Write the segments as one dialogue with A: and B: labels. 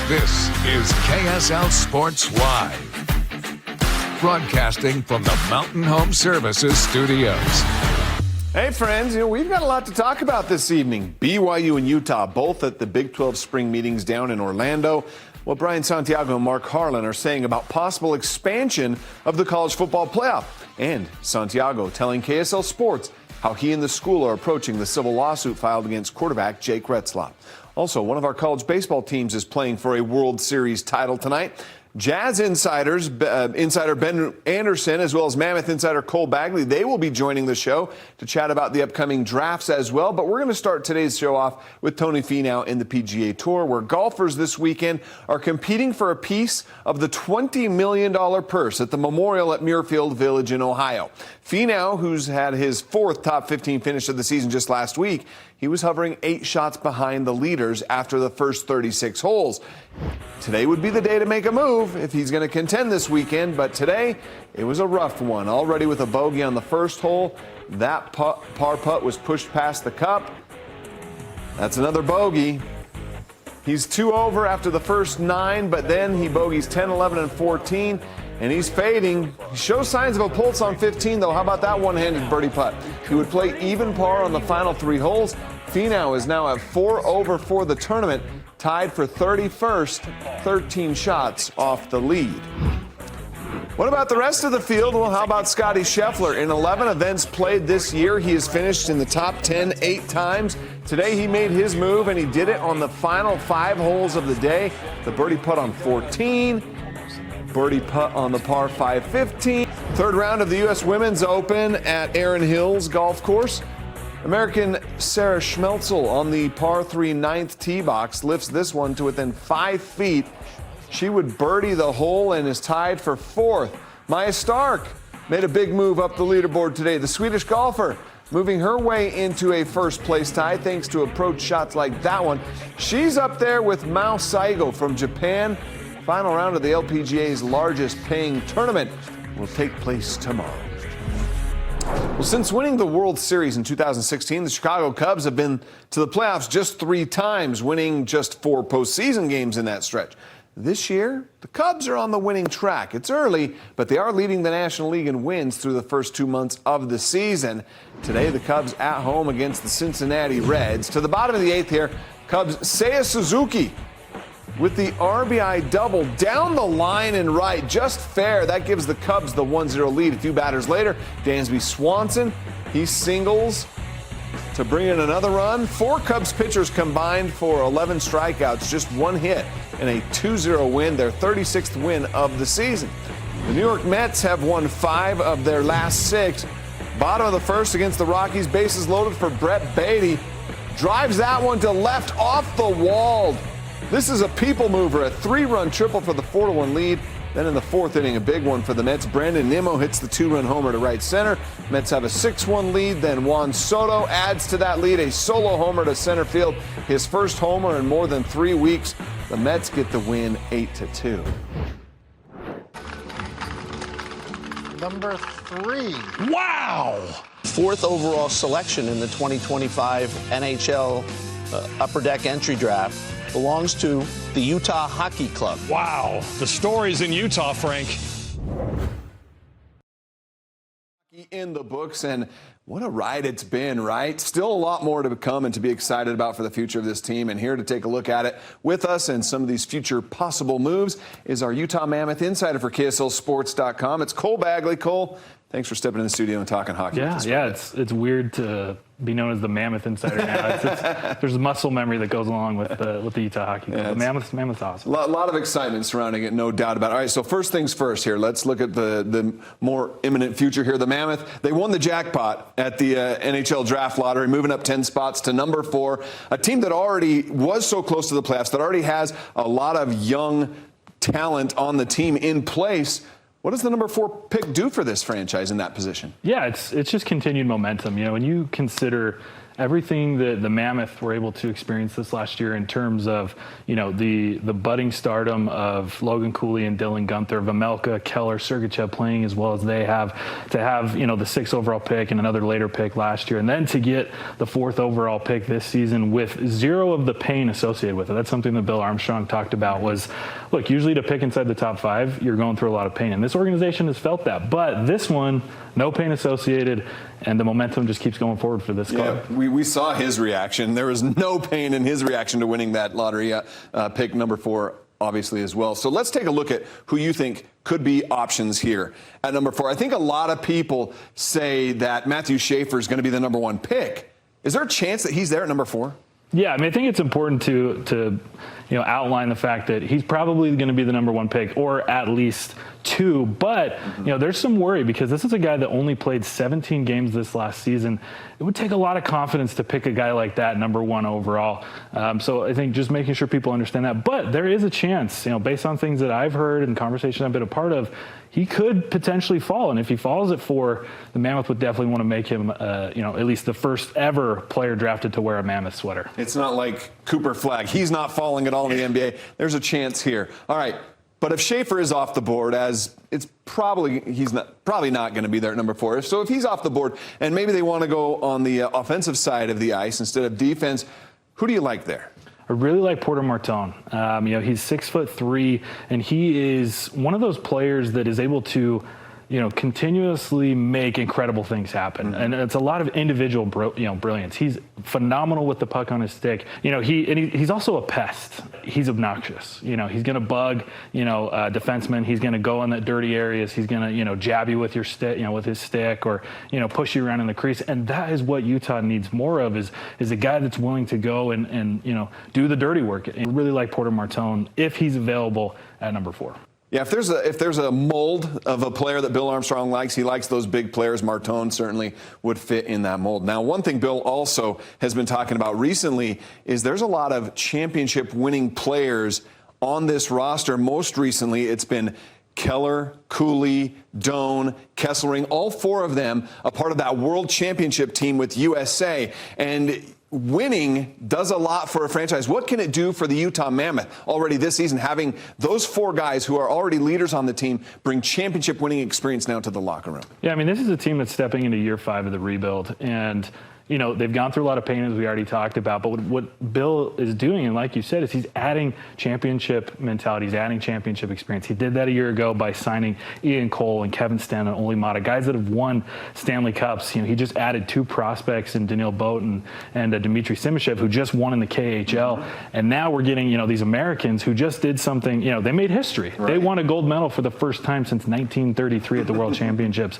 A: This is KSL Sports Live, broadcasting from the Mountain Home Services studios.
B: Hey friends, we've got a lot to talk about this evening. BYU and Utah both at the Big 12 spring meetings down in Orlando. What Brian Santiago and Mark Harlan are saying about possible expansion of the college football playoff. And Santiago telling KSL Sports how he and the school are approaching the civil lawsuit filed against quarterback Jake Retzlaff. Also, one of our college baseball teams is playing for a World Series title tonight. Jazz insider Ben Anderson, as well as Mammoth insider Cole Bagley, they will be joining the show to chat about the upcoming drafts as well. But we're going to start today's show off with Tony Finau in the PGA Tour, where golfers this weekend are competing for a piece of the $20 million purse at the Memorial at Muirfield Village in Ohio. Finau, who's had his fourth top 15 finish of the season just last week, he was hovering 8 shots behind the leaders after the first 36 holes. Today would be the day to make a move if he's going to contend this weekend, but today it was a rough one. Already with a bogey on the first hole, that par putt was pushed past the cup. That's another bogey. He's 2 over after the first 9, but then he bogeys 10, 11, and 14, and he's fading. He shows signs of a pulse on 15, though. How about that one-handed birdie putt? He would play even par on the final 3 holes. Finau is now at 4 over for the tournament, tied for 31st, 13 shots off the lead. What about the rest of the field? Well, how about Scottie Scheffler? In 11 events played this year, he has finished in the top 10 8 times. Today he made his move, and he did it on the final 5 holes of the day. The birdie putt on 14, birdie putt on the par 5 15. Third round of the U.S. Women's Open at Erin Hills Golf Course. American Sarah Schmelzel on the par 3 9th tee box lifts this one to within 5 feet. She would birdie the hole and is tied for 4th. Maya Stark made a big move up the leaderboard today. The Swedish golfer moving her way into a first-place tie thanks to approach shots like that one. She's up there with Mao Saigo from Japan. Final round of the LPGA's largest paying tournament will take place tomorrow. Well, since winning the World Series in 2016, the Chicago Cubs have been to the playoffs just 3 times, winning just 4 postseason games in that stretch. This year, the Cubs are on the winning track. It's early, but they are leading the National League in wins through the first 2 months of the season. Today, the Cubs at home against the Cincinnati Reds. To the bottom of the 8th here, Cubs' Seiya Suzuki with the RBI double down the line and right, just fair. That gives the Cubs the 1-0 lead. A few batters later, Dansby Swanson, he singles to bring in another run. 4 Cubs pitchers combined for 11 strikeouts, just 1 hit in a 2-0 win, their 36th win of the season. The New York Mets have won 5 of their last 6. Bottom of the first against the Rockies, bases loaded for Brett Beatty. Drives that one to left off the wall. This is a people mover, a 3-run triple for the 4-1 lead. Then in the 4th inning, a big one for the Mets. Brandon Nimmo hits the 2-run homer to right center. Mets have a 6-1 lead. Then Juan Soto adds to that lead, a solo homer to center field. His first homer in more than 3 weeks. The Mets get the win 8-2.
C: Number 3.
D: Wow! 4th overall selection in the 2025 NHL Upper Deck entry draft belongs to the Utah Hockey Club.
E: Wow, the stories in Utah, Frank.
B: In the books, and what a ride it's been, right? Still a lot more to come and to be excited about for the future of this team. And here to take a look at it with us and some of these future possible moves is our Utah Mammoth insider for KSLSports.com. It's Cole Bagley. Cole, thanks for stepping in the studio and talking hockey.
F: Yeah, it's weird to be known as the Mammoth insider now. There's muscle memory that goes along with the Utah Hockey Club. Yeah, Mammoth's awesome.
B: A lot of excitement surrounding it, no doubt about it. All right, so first things first here. Let's look at the more imminent future here. The Mammoth, they won the jackpot at the NHL draft lottery, moving up 10 spots to number 4. A team that already was so close to the playoffs, that already has a lot of young talent on the team in place. What does the number 4 pick do for this franchise in that position?
F: Yeah, it's just continued momentum. When you consider everything that the Mammoth were able to experience this last year in terms of, the budding stardom of Logan Cooley and Dylan Gunther, Vamelka, Keller, Sergachev playing as well as they have, to have, the 6th overall pick and another later pick last year, and then to get the 4th overall pick this season with 0 of the pain associated with it. That's something that Bill Armstrong talked about was, look, usually to pick inside the top 5, you're going through a lot of pain, and this organization has felt that. But this one, no pain associated, and the momentum just keeps going forward for this club.
B: Yeah, we saw his reaction. There was no pain in his reaction to winning that lottery pick number 4, obviously, as well. So let's take a look at who you think could be options here at number 4. I think a lot of people say that Matthew Schaefer is going to be the number 1 pick. Is there a chance that he's there at number 4?
F: Yeah, I mean, I think it's important to outline the fact that he's probably going to be the number 1 pick, or at least 2. But, there's some worry because this is a guy that only played 17 games this last season. It would take a lot of confidence to pick a guy like that number 1 overall. So I think just making sure people understand that. But there is a chance, based on things that I've heard and conversations I've been a part of, he could potentially fall. And if he falls at 4, the Mammoth would definitely want to make him, at least the first ever player drafted to wear a Mammoth sweater.
B: It's not like Cooper Flagg. He's not falling at all in the NBA. There's a chance here. All right. But if Schaefer is off the board, as it's probably not going to be there at number 4. So if he's off the board and maybe they want to go on the offensive side of the ice instead of defense, who do you like there?
F: I really like Porter Martone. He's 6'3", and he is one of those players that is able to, continuously make incredible things happen. And it's a lot of individual, brilliance. He's phenomenal with the puck on his stick. He's also a pest. He's obnoxious. He's going to bug, defensemen. He's going to go in the dirty areas. He's going to, jab you with your stick, with his stick, or, push you around in the crease. And that is what Utah needs more of is a guy that's willing to go and do the dirty work. And I really like Porter Martone if he's available at number 4.
B: Yeah, if there's a mold of a player that Bill Armstrong likes, he likes those big players. Martone certainly would fit in that mold. Now, one thing Bill also has been talking about recently is there's a lot of championship-winning players on this roster. Most recently, it's been Keller, Cooley, Doan, Kesselring, all 4 of them a part of that World Championship team with USA. And winning does a lot for a franchise. What can it do for the Utah Mammoth already this season, having those 4 guys who are already leaders on the team bring championship winning experience now to the locker room? Yeah,
F: I mean, this is a team that's stepping into year 5 of the rebuild. And they've gone through a lot of pain, as we already talked about. But what Bill is doing, and like you said, is he's adding championship mentality. He's adding championship experience. He did that a year ago by signing Ian Cole and Kevin Stan and Ole Mata, guys that have won Stanley Cups. He just added 2 prospects in Daniil Boat and Dmitry Simashev, who just won in the KHL. And now we're getting, these Americans who just did something, they made history. Right. They won a gold medal for the first time since 1933 at the World Championships.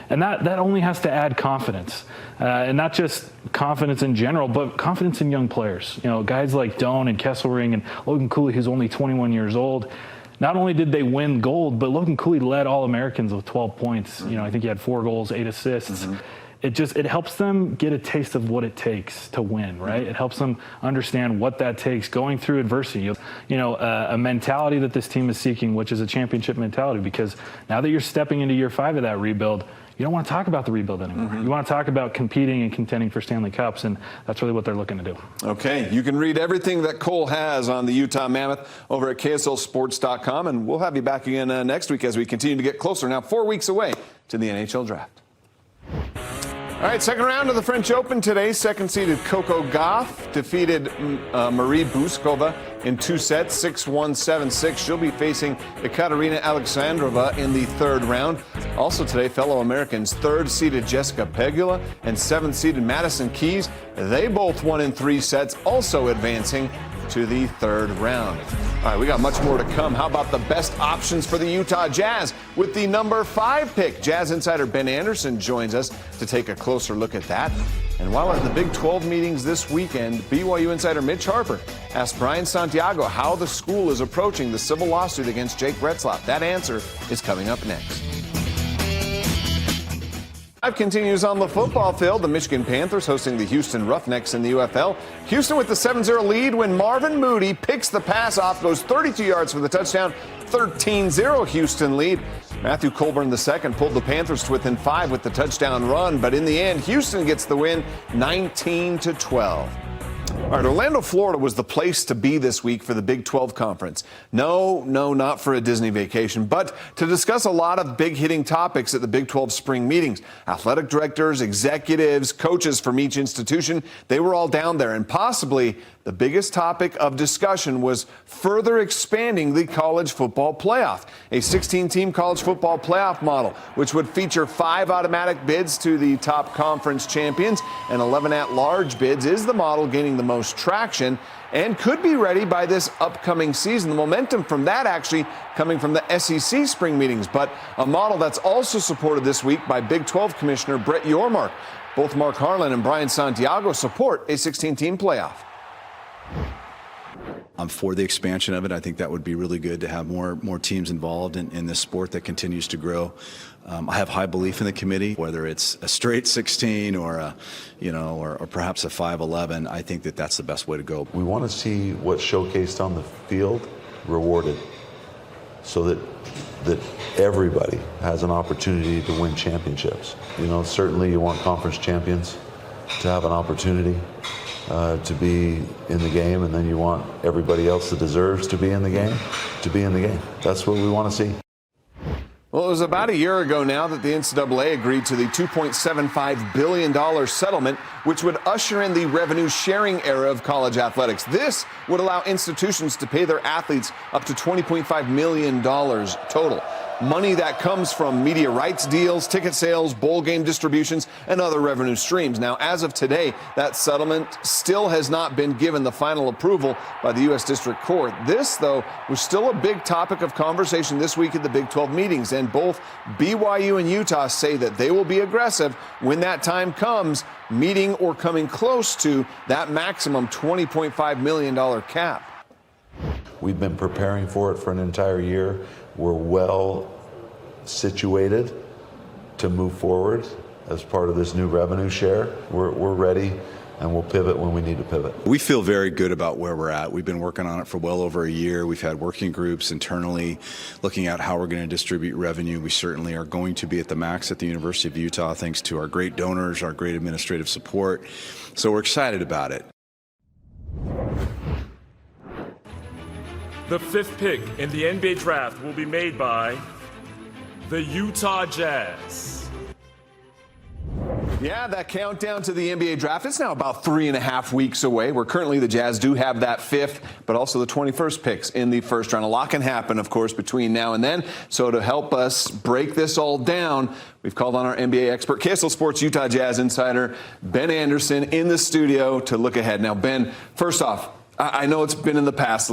F: And that only has to add confidence. And not just confidence in general, but confidence in young players. Guys like Doan and Kesselring and Logan Cooley, who's only 21 years old. Not only did they win gold, but Logan Cooley led All-Americans with 12 points. I think he had 4 goals, 8 assists. It helps them get a taste of what it takes to win, right? It helps them understand what that takes going through adversity. A mentality that this team is seeking, which is a championship mentality, because now that you're stepping into year 5 of that rebuild, you don't want to talk about the rebuild anymore. You want to talk about competing and contending for Stanley Cups, and that's really what they're looking to do.
B: Okay, you can read everything that Cole has on the Utah Mammoth over at KSLSports.com, and we'll have you back again next week as we continue to get closer, now 4 weeks away, to the NHL Draft. All right, second round of the French Open today. Second-seeded Coco Gauff defeated Marie Bouskova in 2 sets, 6-1, 7-6. She'll be facing Ekaterina Alexandrova in the 3rd round. Also today, fellow Americans, 3rd-seeded Jessica Pegula and 7th-seeded Madison Keys. They both won in 3 sets, also advancing to the 3rd round. All right, we got much more to come. How about the best options for the Utah Jazz with the number 5 pick? Jazz insider Ben Anderson joins us to take a closer look at that. And while at the Big 12 meetings this weekend, BYU insider Mitch Harper asked Brian Santiago how the school is approaching the civil lawsuit against Jake Retzlaff. That answer is coming up next. Live continues on the football field. The Michigan Panthers hosting the Houston Roughnecks in the UFL. Houston with the 7-0 lead when Marvin Moody picks the pass off, goes 32 yards for the touchdown. 13-0 Houston lead. Matthew Colburn II pulled the Panthers to within 5 with the touchdown run, but in the end, Houston gets the win 19-12. All right, Orlando, Florida was the place to be this week for the Big 12 Conference. No, not for a Disney vacation, but to discuss a lot of big-hitting topics at the Big 12 spring meetings. Athletic directors, executives, coaches from each institution, they were all down there, and possibly the biggest topic of discussion was further expanding the college football playoff, a 16-team college football playoff model, which would feature 5 automatic bids to the top conference champions and 11 at-large bids. Is the model gaining the most traction and could be ready by this upcoming season? The momentum from that actually coming from the SEC spring meetings, but a model that's also supported this week by Big 12 Commissioner Brett Yormark. Both Mark Harlan and Brian Santiago support a 16-team playoff.
G: I'm for the expansion of it. I think that would be really good to have more teams involved in this sport that continues to grow. I have high belief in the committee, whether it's a straight 16 or or perhaps a 5-11. I think that that's the best way to go.
H: We want to see what's showcased on the field rewarded, so that everybody has an opportunity to win championships. Certainly you want conference champions to have an opportunity to be in the game, and then you want everybody else that deserves to be in the game to be in the game. That's what we want to see.
B: Well, it was about a year ago now that the NCAA agreed to the $2.75 billion settlement, which would usher in the revenue-sharing era of college athletics. This would allow institutions to pay their athletes up to $20.5 million total. Money that comes from media rights deals, ticket sales, bowl game distributions, and other revenue streams. Now, as of today, that settlement still has not been given the final approval by the U.S. District Court. This, though, was still a big topic of conversation this week at the Big 12 meetings, and both BYU and Utah say that they will be aggressive when that time comes, meeting or coming close to that maximum $20.5 million cap.
H: We've been preparing for it for an entire year. We're well situated to move forward as part of this new revenue share. We're ready, and we'll pivot when we need to pivot.
G: We feel very good about where we're at. We've been working on it for well over a year. We've had working groups internally looking at how we're going to distribute revenue. We certainly are going to be at the max at the University of Utah, thanks to our great donors, our great administrative support. So we're excited about it.
I: The 5th pick in the NBA draft will be made by the Utah Jazz.
B: Yeah, that countdown to the NBA draft, it's now about 3.5 weeks away, where currently the Jazz do have that 5th, but also the 21st picks in the first round. A lot can happen, of course, between now and then. So to help us break this all down, we've called on our NBA expert, KSL Sports Utah Jazz insider, Ben Anderson, in the studio to look ahead. Now, Ben, first off, I know it's been in the past,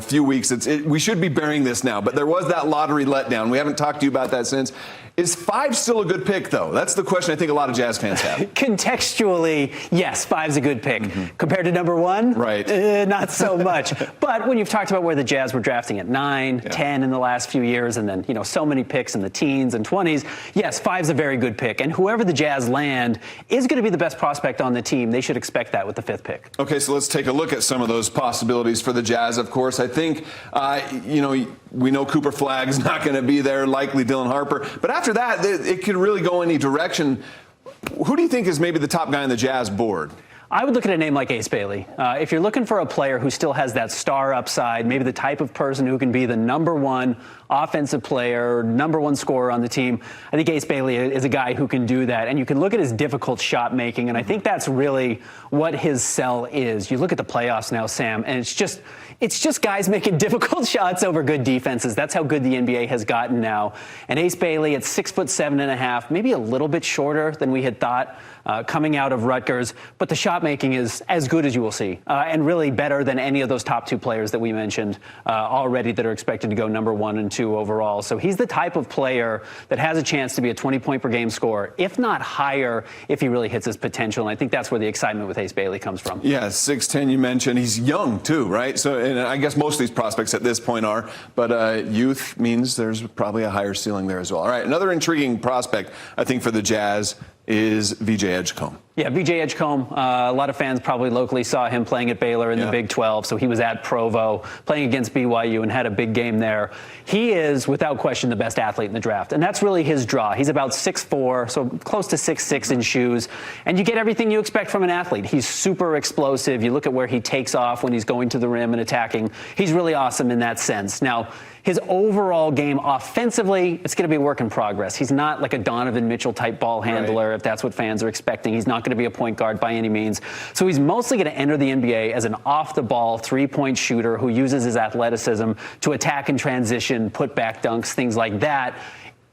B: few weeks. We should be burying this now, but there was that lottery letdown. We haven't talked to you about that since. Is 5 still a good pick, though? That's the question I think a lot of Jazz fans have.
J: Contextually, yes, 5's a good pick. Compared to number 1,
B: right?
J: Not so much. But when you've talked about where the Jazz were drafting at 9, 10 in the last few years, and then so many picks in the teens and 20s, yes, 5's a very good pick. And whoever the Jazz land is going to be the best prospect on the team. They should expect that with the 5th pick.
B: Okay, so let's take a look at some of those possibilities for the Jazz. Of course, I think we know Cooper Flagg's not going to be there, likely Dylan Harper. But after that, it could really go any direction. Who do you think is maybe the top guy on the Jazz board?
J: I would look at a name like Ace Bailey. If you're looking for a player who still has that star upside, maybe the type of person who can be the number 1 offensive player, number 1 scorer on the team, I think Ace Bailey is a guy who can do that. And you can look at his difficult shot making, and I think that's really what his sell is. You look at the playoffs now, Sam, and it's just guys making difficult shots over good defenses. That's how good the NBA has gotten now. And Ace Bailey at 6'7.5", maybe a little bit shorter than we had thought coming out of Rutgers, but the shot making is as good as you will see, and really better than any of those top 2 players that we mentioned already that are expected to go number 1 and 2 overall. So he's the type of player that has a chance to be a 20-point-per-game scorer, if not higher, if he really hits his potential. And I think that's where the excitement with Ace Bailey comes from.
B: Yeah, 6'10", you mentioned. He's young, too, right? So, and I guess most of these prospects at this point are, but youth means there's probably a higher ceiling there as well. All right, another intriguing prospect, I think, for the Jazz is VJ Edgecombe.
J: Yeah, BJ Edgecombe, a lot of fans probably locally saw him playing at Baylor in the Big 12, so he was at Provo playing against BYU and had a big game there. He is, without question, the best athlete in the draft, and that's really his draw. He's about 6'4", so close to 6'6" in shoes, and you get everything you expect from an athlete. He's super explosive. You look at where he takes off when he's going to the rim and attacking. He's really awesome in that sense. Now, his overall game offensively, it's going to be a work in progress. He's not like a Donovan Mitchell type ball handler, if that's what fans are expecting. He's not going to be a point guard by any means. So he's mostly going to enter the NBA as an off-the-ball three-point shooter who uses his athleticism to attack and transition, put back dunks, things like that.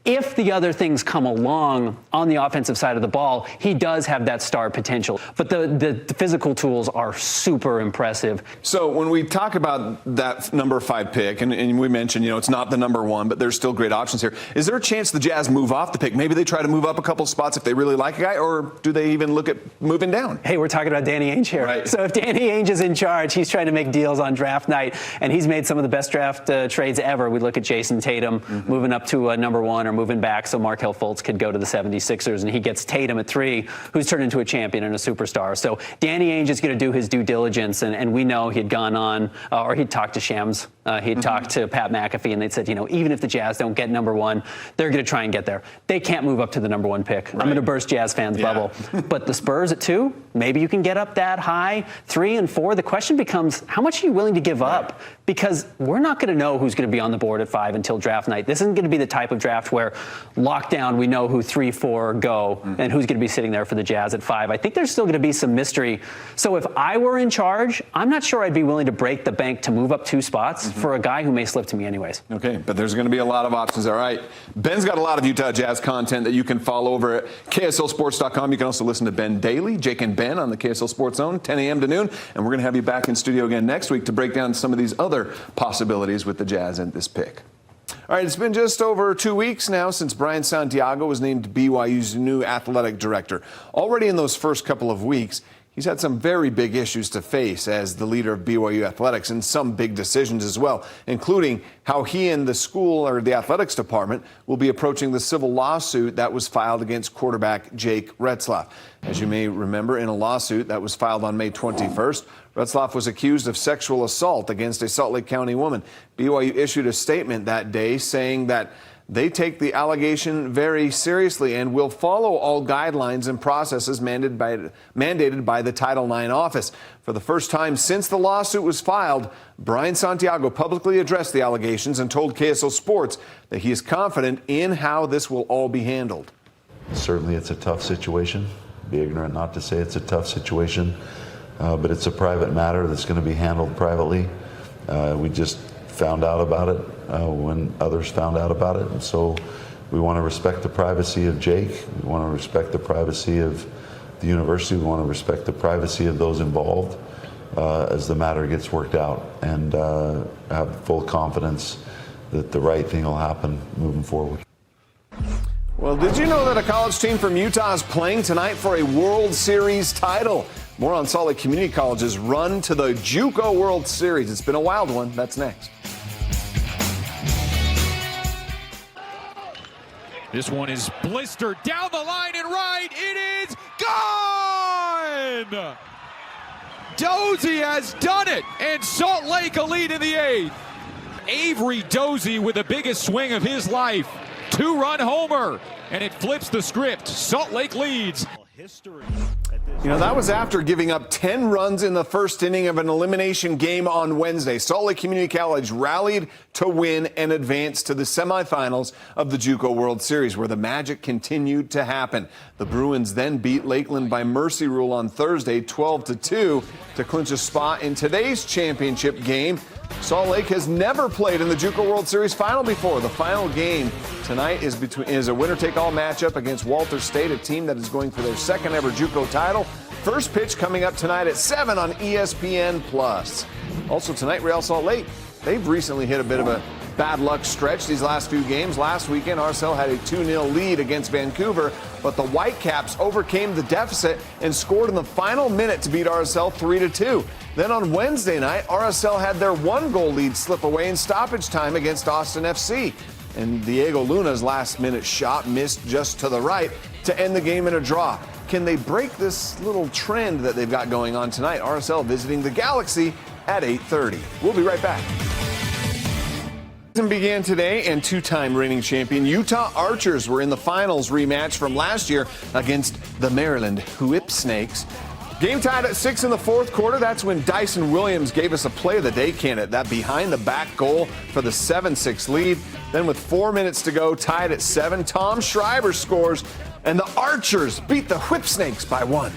J: If the other things come along on the offensive side of the ball, he does have that star potential. But the physical tools are super impressive.
B: So when we talk about that number 5 pick, and we mentioned, it's not the number 1, but there's still great options here. Is there a chance the Jazz move off the pick? Maybe they try to move up a couple spots if they really like a guy, or do they even look at moving down?
J: Hey, we're talking about Danny Ainge here.
B: Right.
J: So if Danny Ainge is in charge, he's trying to make deals on draft night, and he's made some of the best draft trades ever. We look at Jason Tatum moving up to number 1 or moving back so Markelle Fultz could go to the 76ers, and he gets Tatum at 3, who's turned into a champion and a superstar. So Danny Ainge is going to do his due diligence, and we know he'd gone on, or he'd talked to Shams, he'd talked to Pat McAfee, and they'd said, even if the Jazz don't get number 1, they're going to try and get there. They can't move up to the number 1 pick. Right. I'm going to burst Jazz fans' bubble. But the Spurs at 2, maybe you can get up that high. 3 and 4, the question becomes, how much are you willing to give up? Because we're not going to know who's going to be on the board at 5 until draft night. This isn't going to be the type of draft where lockdown, we know who 3, 4 go and who's going to be sitting there for the Jazz at 5. I think there's still going to be some mystery. So if I were in charge, I'm not sure I'd be willing to break the bank to move up 2 spots for a guy who may slip to me anyways.
B: Okay, but there's going to be a lot of options. All right. Ben's got a lot of Utah Jazz content that you can follow over at KSLSports.com. You can also listen to Ben daily, Jake and Ben on the KSL Sports Zone, 10 a.m. to noon. And we're going to have you back in studio again next week to break down some of these other possibilities with the Jazz and this pick. All right, it's been just over 2 weeks now since Brian Santiago was named BYU's new athletic director. Already in those first couple of weeks, he's had some very big issues to face as the leader of BYU athletics, and some big decisions as well, including how he and the school or the athletics department will be approaching the civil lawsuit that was filed against quarterback Jake Retzlaff. As you may remember, in a lawsuit that was filed on May 21st, Retzlaff was accused of sexual assault against a Salt Lake County woman. BYU issued a statement that day saying that they take the allegation very seriously and will follow all guidelines and processes mandated by the Title IX office. For the first time since the lawsuit was filed, Brian Santiago publicly addressed the allegations and told KSL Sports that he is confident in how this will all be handled.
H: Certainly it's a tough situation. Be ignorant not to say it's a tough situation, but it's a private matter that's going to be handled privately. We just found out about it when others found out about it. And so we want to respect the privacy of Jake. We want to respect the privacy of the university. We want to respect the privacy of those involved as the matter gets worked out, and have full confidence that the right thing will happen moving forward.
B: Well, did you know that a college team from Utah is playing tonight for a World Series title? More on Salt Lake Community College's run to the JUCO World Series. It's been a wild one. That's next.
K: This one is blistered down the line and right. It is gone! Dozy has done it, and Salt Lake a lead in the 8th. Avery Dozy with the biggest swing of his life. 2-run homer, and it flips the script. Salt Lake leads.
B: That was after giving up 10 runs in the first inning of an elimination game on Wednesday. Salt Lake Community College rallied to win and advance to the semifinals of the JUCO World Series, where the magic continued to happen. The Bruins then beat Lakeland by mercy rule on Thursday, 12-2, to clinch a spot in today's championship game. Salt Lake has never played in the JUCO World Series final before. The final game tonight is a winner-take-all matchup against Walter State, a team that is going for their second ever JUCO title. First pitch coming up tonight at 7 on ESPN+. Also tonight, Real Salt Lake, they've recently hit a bit of a bad luck stretch these last few games. Last weekend, RSL had a 2-0 lead against Vancouver, but the Whitecaps overcame the deficit and scored in the final minute to beat RSL 3-2. Then on Wednesday night, RSL had their 1-goal lead slip away in stoppage time against Austin FC. And Diego Luna's last-minute shot missed just to the right to end the game in a draw. Can they break this little trend that they've got going on tonight? RSL visiting the Galaxy at 8:30. We'll be right back. Season began today, and two-time reigning champion Utah Archers were in the finals rematch from last year against the Maryland Whip Snakes. Game tied at 6 in the fourth quarter. That's when Dyson Williams gave us a play of the day candidate, that behind-the-back goal for the 7-6 lead. Then with 4 minutes to go, tied at 7, Tom Schreiber scores, and the Archers beat the Whip Snakes by 1.